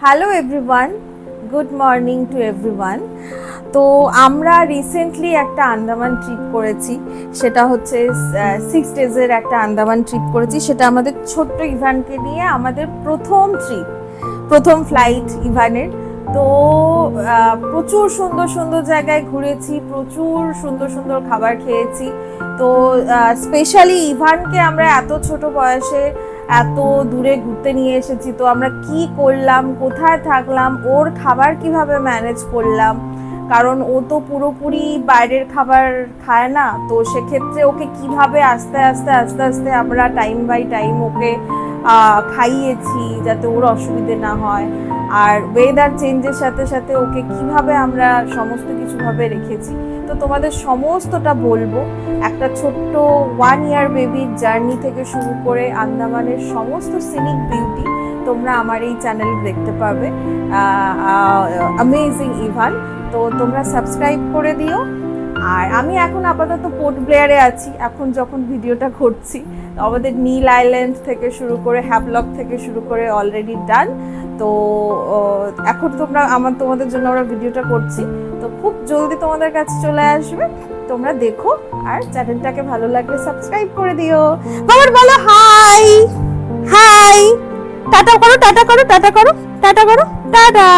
Hello everyone, good morning to everyone. তো আমরা recently একটা আন্দামান ট্রিপ করেছি, সেটা হচ্ছে 6 ডেজের একটা আন্দামান ট্রিপ করেছি। সেটা আমাদের ছোট্ট ইভানকে নিয়ে আমাদের প্রথম ট্রিপ, প্রথম ফ্লাইট ইভানের। তো প্রচুর সুন্দর সুন্দর জায়গায় ঘুরেছি, প্রচুর সুন্দর সুন্দর খাবার খেয়েছি। তো স্পেশালি ইভানকে আমরা এত ছোট বয়সে এত দূরে ঘুরতে নিয়ে এসেছি, তো আমরা কি করলাম, কোথায় থাকলাম, ওর খাবার কিভাবে ম্যানেজ করলাম, কারণ ও তো পুরোপুরি বাইরের খাবার খায় না। তো সেক্ষেত্রে ওকে কিভাবে আস্তে আস্তে আস্তে আস্তে আমরা টাইম বাই টাইম ওকে খাইয়েছি যাতে ওর অসুবিধে না হয়। আর ওয়েদার চেঞ্জের সাথে সাথে ওকে কিভাবে আমরা সমস্ত কিছুভাবে রেখেছি, তো তোমাদের সমস্তটা বলবো। একটা ছোট্ট 1 ইয়ার বেবির জার্নি থেকে শুরু করে আন্দামানের সমস্ত সিনিক বিউটি তোমরা আমার এই চ্যানেলে দেখতে পাবে, অ্যামেজিং ইভান। তো তোমরা সাবস্ক্রাইব করে দিও। আর আমি এখন আপাতত পোর্ট ব্লেয়ারে আছি এখন যখন ভিডিওটা করছি। আমাদের নীল আইল্যান্ড থেকে শুরু করে হ্যাভলক থেকে শুরু করে অলরেডি ডান। তো এখন তোমাদের জন্য আমরা ভিডিওটা করছি, তো খুব জলদি তোমাদের কাছে চলে আসবে। তোমরা দেখো, আর চ্যানেলটাকে ভালো লাগলে সাবস্ক্রাইব করে দিও। বাবার বলো হাই হাই, টাটা করো টাটা করো টাটা করো টাটা করো টাটা।